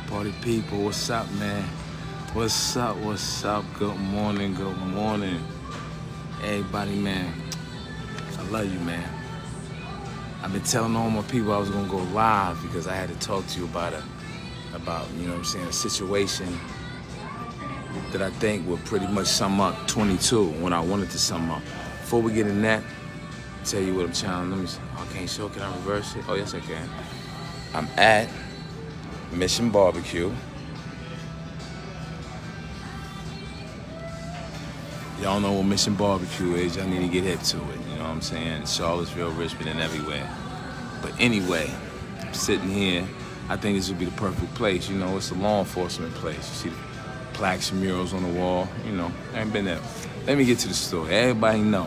Party people, what's up, man? What's up, what's up? Good morning, everybody, man. I love you, man. I've been telling all my people I was gonna go live because I had to talk to you about, you know what I'm saying, a situation that I think would pretty much sum up 22 when I wanted to sum up. Before we get in that, tell you what I'm trying, let me see. Oh, I can't show, can I reverse it? Oh, yes, I can. I'm at Mission Barbecue. Y'all know what Mission Barbecue is. Y'all need to get hip to it. You know what I'm saying? Charlottesville, Richmond, and everywhere. But anyway, I'm sitting here. I think this would be the perfect place. You know, it's a law enforcement place. You see the plaques and murals on the wall. You know, I ain't been there. Let me get to the story. Everybody know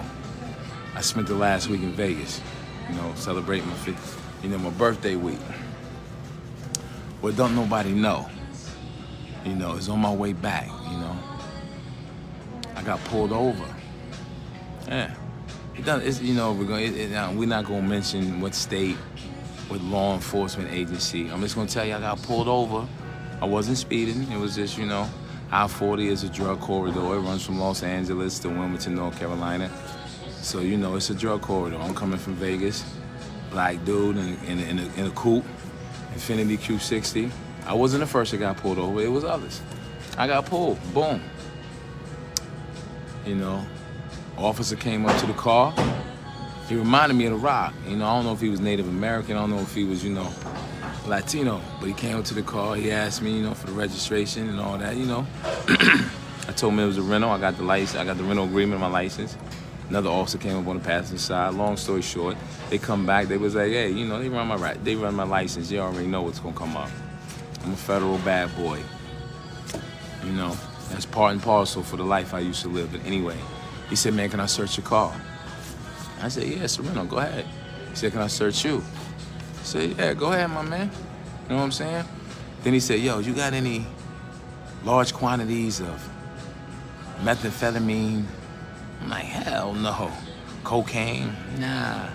I spent the last week in Vegas. You know, celebrating my birthday week. What don't nobody know, you know, is on my way back, you know, I got pulled over. Yeah, we're not gonna mention what state, what law enforcement agency. I'm just gonna tell you I got pulled over. I wasn't speeding. It was just, you know, I-40 is a drug corridor. It runs from Los Angeles to Wilmington, North Carolina. So, you know, it's a drug corridor. I'm coming from Vegas, black dude in a coupe. Infiniti Q60. I wasn't the first that got pulled over, it was others. I got pulled, boom. You know, officer came up to the car. He reminded me of The Rock. You know, I don't know if he was Native American, I don't know if he was, you know, Latino, but he came up to the car, he asked me, you know, for the registration and all that, you know. I told him it was a rental, I got the license, I got the rental agreement, my license. Another officer came up on the passenger side. Long story short, they come back. They was like, hey, you know, they run my license. They already know what's gonna come up. I'm a federal bad boy. You know, that's part and parcel for the life I used to live. But anyway, he said, man, can I search your car? I said, yeah, it's a rental. Go ahead. He said, can I search you? I said, yeah, go ahead, my man. You know what I'm saying? Then he said, yo, you got any large quantities of methamphetamine? I'm like, hell no. Cocaine? Nah.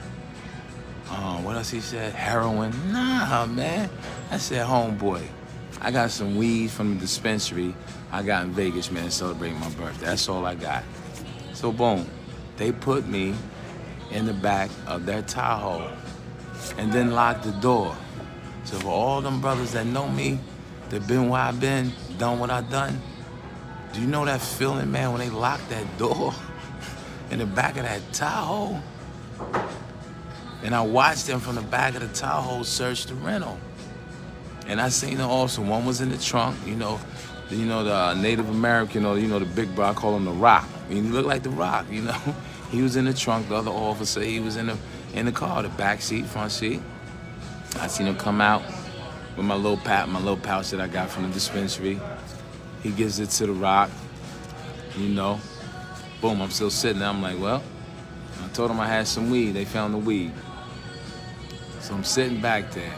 What else he said? Heroin? Nah, man. I said, homeboy, I got some weed from the dispensary I got in Vegas, man, celebrating my birthday. That's all I got. So boom, they put me in the back of their Tahoe and then locked the door. So for all them brothers that know me, that been where I've been, done what I done, do you know that feeling, man, when they lock that door in the back of that Tahoe? And I watched them from the back of the Tahoe search the rental. And I seen them also. One was in the trunk, the Native American, or, you know, the big bro, I call him The Rock. He looked like The Rock, you know. He was in the trunk, the other officer, he was in the car, the back seat, front seat. I seen him come out with my little pouch that I got from the dispensary. He gives it to The Rock, you know. Boom, I'm still sitting there. I'm like, well, I told him I had some weed. They found the weed. So I'm sitting back there.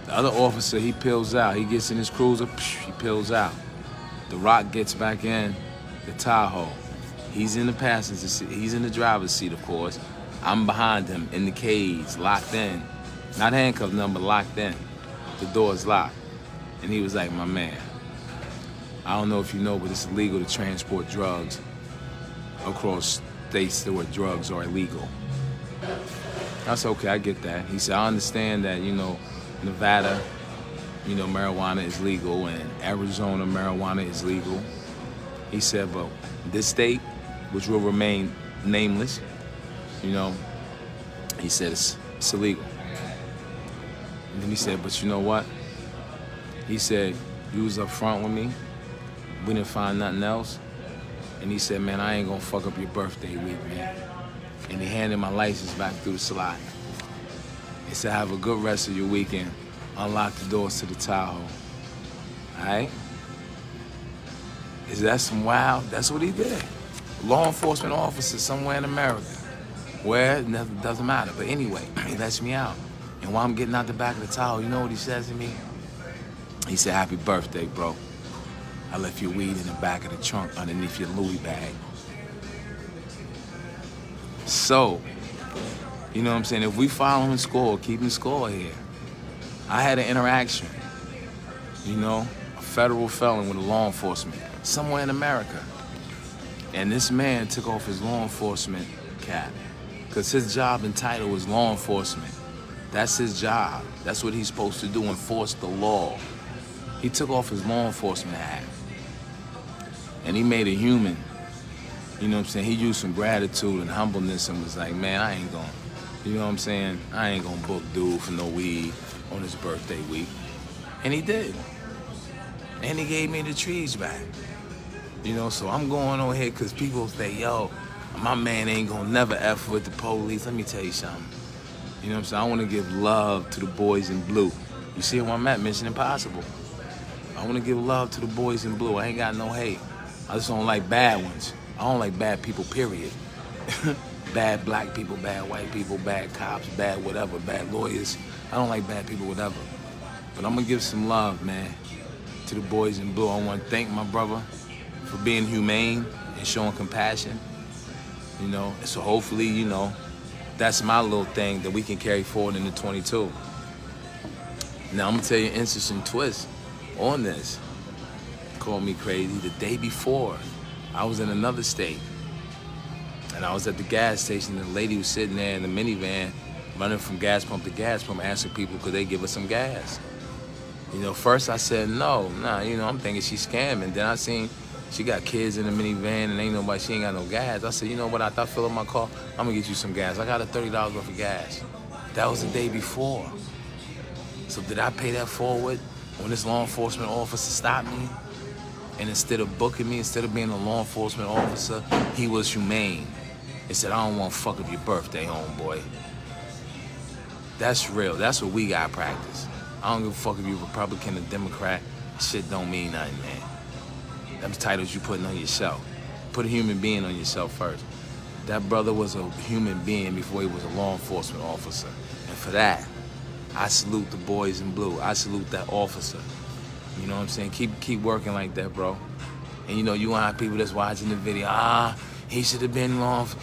The other officer, he peels out. He gets in his cruiser, he peels out. The Rock gets back in the Tahoe. He's in the passenger seat. He's in the driver's seat, of course. I'm behind him in the cage, locked in. Not handcuffed, but locked in. The door's locked. And he was like, my man, I don't know if you know, but it's illegal to transport drugs across states where drugs are illegal. That's okay, I get that. He said, I understand that, you know, Nevada, you know, marijuana is legal, and Arizona, marijuana is legal. He said, but this state, which will remain nameless, you know, he said it's illegal. And then he said, but you know what? He said, you was up front with me. We didn't find nothing else. And he said, man, I ain't gonna fuck up your birthday week, man. And he handed my license back through the slot. He said, have a good rest of your weekend. Unlock the doors to the Tahoe. All right? Is that some wild? That's what he did. Law enforcement officer somewhere in America. Where, it doesn't matter. But anyway, he lets me out. And while I'm getting out the back of the Tahoe, you know what he says to me? He said, happy birthday, bro. I left your weed in the back of the trunk underneath your Louis bag. So, you know what I'm saying? If we following score, keeping score here, I had an interaction you know, a federal felon with a law enforcement somewhere in America. And this man took off his law enforcement cap because his job and title is law enforcement. That's his job. That's what he's supposed to do, enforce the law. He took off his law enforcement hat and he made a human. You know what I'm saying? He used some gratitude and humbleness and was like, man, I ain't gonna, you know what I'm saying? I ain't gonna book dude for no weed on his birthday week. And he did. And he gave me the trees back. You know, so I'm going on here because people say, yo, my man ain't gonna never F with the police. Let me tell you something. You know what I'm saying? I wanna give love to the boys in blue. You see where I'm at? Mission Impossible. I wanna give love to the boys in blue. I ain't got no hate. I just don't like bad ones. I don't like bad people, period. Bad black people, bad white people, bad cops, bad whatever, bad lawyers. I don't like bad people, whatever. But I'm gonna give some love, man, to the boys in blue. I wanna thank my brother for being humane and showing compassion, you know. And so hopefully, you know, that's my little thing that we can carry forward into 22. Now I'm gonna tell you an interesting twist on this. Call me crazy. The day before, I was in another state. And I was at the gas station, and the lady was sitting there in the minivan, running from gas pump to gas pump, asking people could they give us some gas. You know, first I said no, nah, you know, I'm thinking she's scamming. Then I seen she got kids in the minivan and ain't nobody, she ain't got no gas. I said, you know what, I thought fill up my car, I'm gonna get you some gas. I got a $30 worth of gas. That was the day before. So did I pay that forward when this law enforcement officer stopped me? And instead of booking me, instead of being a law enforcement officer, he was humane. He said, I don't want to fuck up your birthday, homeboy. That's real. That's what we got practice. I don't give a fuck if you're Republican or Democrat. Shit don't mean nothing, man. Them titles you putting on yourself. Put a human being on yourself first. That brother was a human being before he was a law enforcement officer. And for that, I salute the boys in blue. I salute that officer. You know what I'm saying? Keep working like that, bro. And you know, you want to have people that's watching the video, he should have been off.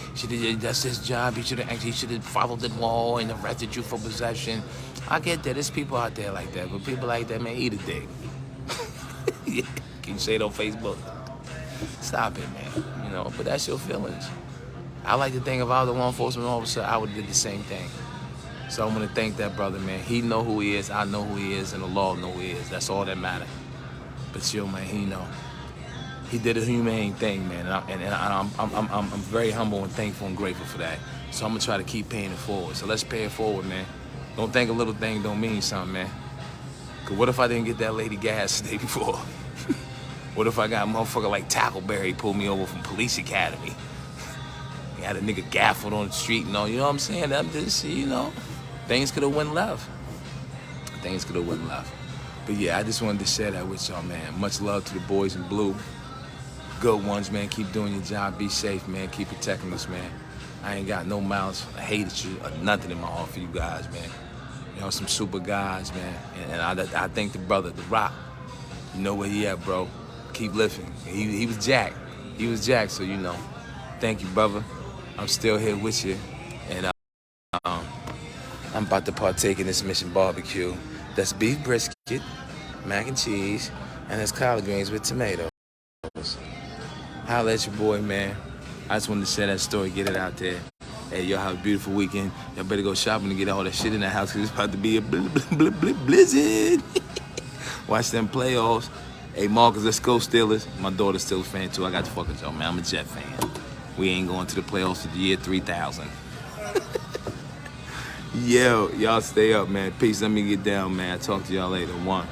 That's his job. He should have followed the law and arrested you for possession. I get that. There's people out there like that, but people like that, man, eat a dick. Can you say it on Facebook? Stop it, man. You know, but that's your feelings. I like to think if I was a law enforcement officer, I would have did the same thing. So I'm gonna thank that brother, man. He know who he is, I know who he is, and the law know who he is. That's all that matters. But yo, man, he know. He did a humane thing, man, and I'm very humble and thankful and grateful for that. So I'm gonna try to keep paying it forward. So let's pay it forward, man. Don't think a little thing don't mean something, man. Cause what if I didn't get that lady gas the day before? What if I got a motherfucker like Tackleberry pull me over from Police Academy? He had a nigga gaffled on the street and all, you know what I'm saying? I'm just, you know, things could have went left. Things could have went left. But yeah, I just wanted to share that with y'all, man. Much love to the boys in blue. Good ones, man. Keep doing your job. Be safe, man. Keep protecting us, man. I ain't got no malice, hate at you, or nothing in my heart for you guys, man. You know, some super guys, man. And I think the brother, The Rock, you know where he at, bro. Keep lifting. He was jacked. He was jacked, so you know. Thank you, brother. I'm still here with you. And I'm about to partake in this Mission Barbecue. That's beef brisket, mac and cheese, and that's collard greens with tomatoes. Holla at your boy, man. I just wanted to share that story, get it out there. Hey, y'all have a beautiful weekend. Y'all better go shopping and get all that shit in the house because it's about to be a blizzard. Watch them playoffs. Hey, Marcus, let's go Steelers. My daughter's still a fan, too. I got to fuck with y'all, man. I'm a Jet fan. We ain't going to the playoffs for the year 3000. Yo, y'all stay up, man. Peace. Let me get down, man. I'll talk to y'all later. One.